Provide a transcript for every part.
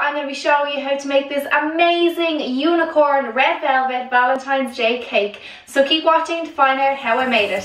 I'm going to be showing you how to make this amazing unicorn red velvet Valentine's Day cake. So keep watching to find out how I made it.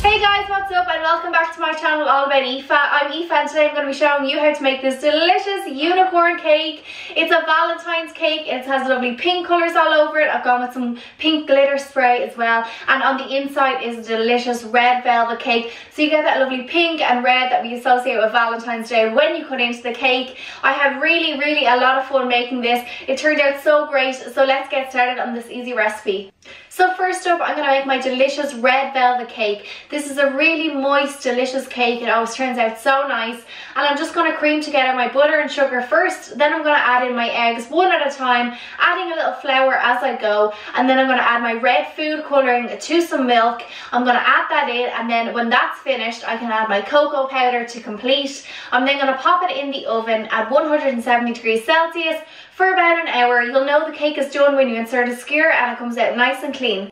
Hey guys, what's up and welcome back to my channel all about Aoife. I'm Aoife and today I'm going to be showing you how to make this delicious unicorn cake. It's a Valentine's cake. It has lovely pink colours all over it. I've gone with some pink glitter spray as well, and on the inside is a delicious red velvet cake. So you get that lovely pink and red that we associate with Valentine's Day when you cut into the cake. I had really a lot of fun making this. It turned out so great, so let's get started on this easy recipe. So first up, I'm going to make my delicious red velvet cake. This is a really moist, delicious cake. It always turns out so nice. And I'm just going to cream together my butter and sugar first. Then I'm going to add in my eggs one at a time, adding a little flour as I go. And then I'm going to add my red food colouring to some milk. I'm going to add that in, and then when that's finished, I can add my cocoa powder to complete. I'm then going to pop it in the oven at 170 degrees Celsius for about an hour. You'll know the cake is done when you insert a skewer and it comes out nice and clean.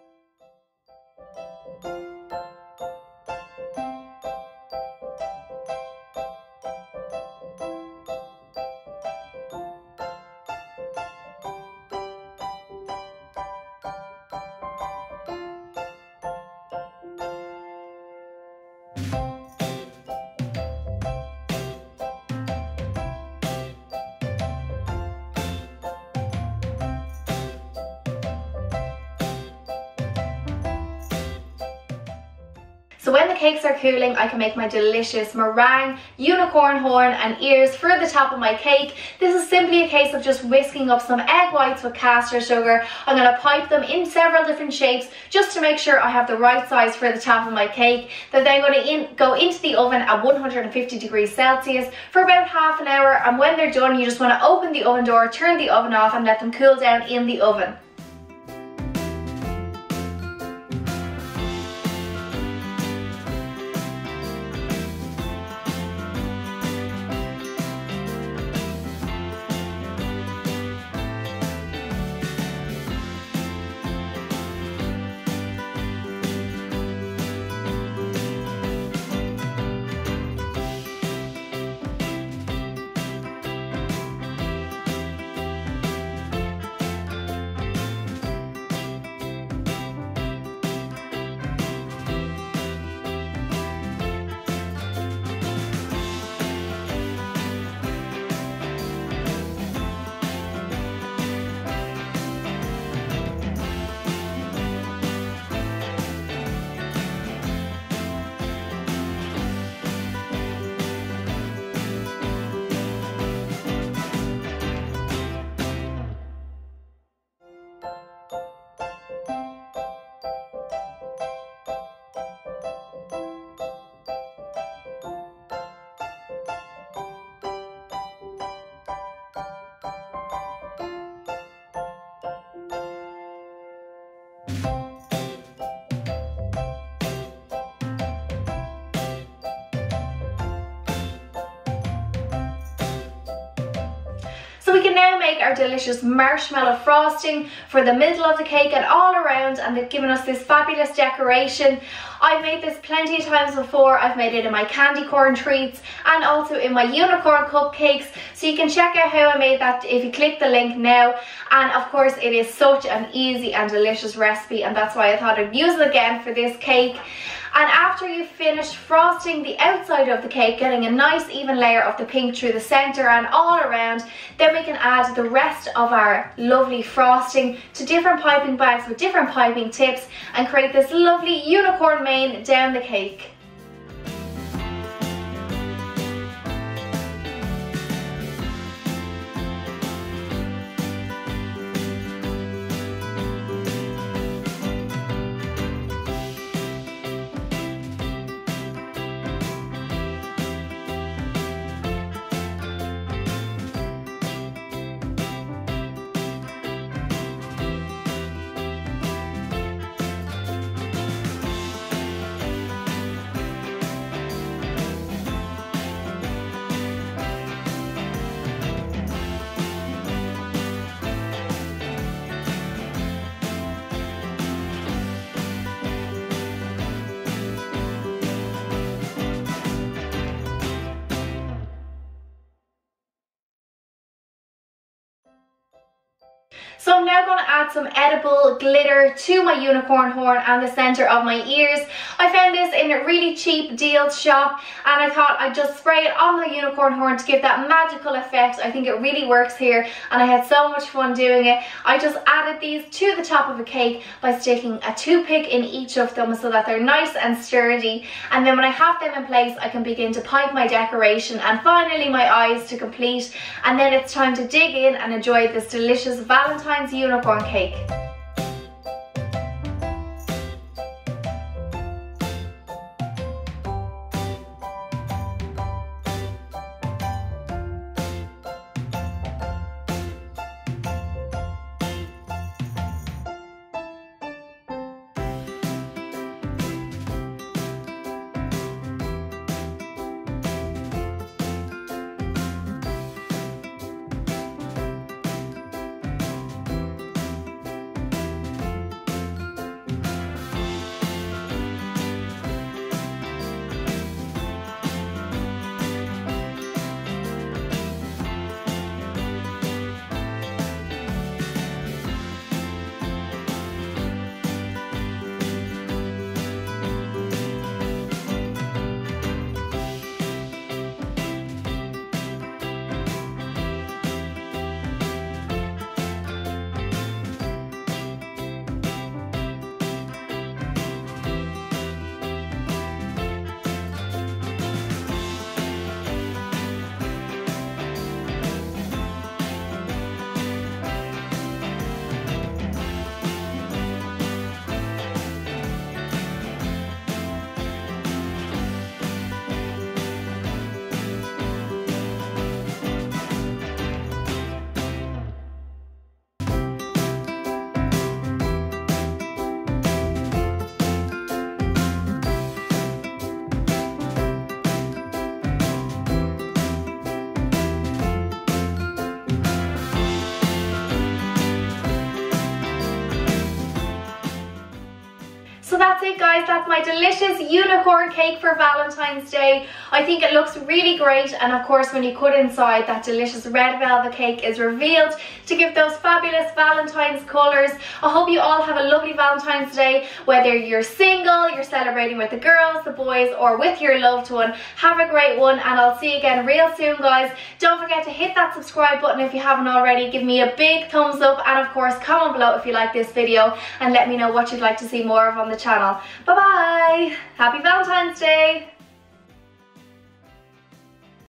So when the cakes are cooling, I can make my delicious meringue, unicorn horn and ears for the top of my cake. This is simply a case of just whisking up some egg whites with caster sugar. I'm going to pipe them in several different shapes just to make sure I have the right size for the top of my cake. They're then going to go into the oven at 150 degrees Celsius for about half an hour, and when they're done, you just want to open the oven door, turn the oven off and let them cool down in the oven. So we can now make our delicious marshmallow frosting for the middle of the cake and all around, and they've given us this fabulous decoration. I've made this plenty of times before. I've made it in my candy corn treats and also in my unicorn cupcakes, so you can check out how I made that if you click the link now. And of course it is such an easy and delicious recipe, and that's why I thought I'd use it again for this cake. And after you've finished frosting the outside of the cake, getting a nice even layer of the pink through the centre and all around, then we can add the rest of our lovely frosting to different piping bags with different piping tips and create this lovely unicorn mane down the cake. So I'm now going to add some edible glitter to my unicorn horn and the centre of my ears. I found this in a really cheap deals shop and I thought I'd just spray it on my unicorn horn to give that magical effect. I think it really works here and I had so much fun doing it. I just added these to the top of a cake by sticking a toothpick in each of them so that they're nice and sturdy, and then when I have them in place I can begin to pipe my decoration and finally my eyes to complete, and then it's time to dig in and enjoy this delicious Valentine's unicorn cake. So that's it guys, that's my delicious unicorn cake for Valentine's Day. I think it looks really great, and of course when you cut inside, that delicious red velvet cake is revealed to give those fabulous Valentine's colours. I hope you all have a lovely Valentine's Day, whether you're single, you're celebrating with the girls, the boys, or with your loved one. Have a great one and I'll see you again real soon guys. Don't forget to hit that subscribe button if you haven't already. Give me a big thumbs up and of course comment below if you like this video and let me know what you'd like to see more of on the channel. Bye bye! Happy Valentine's Day!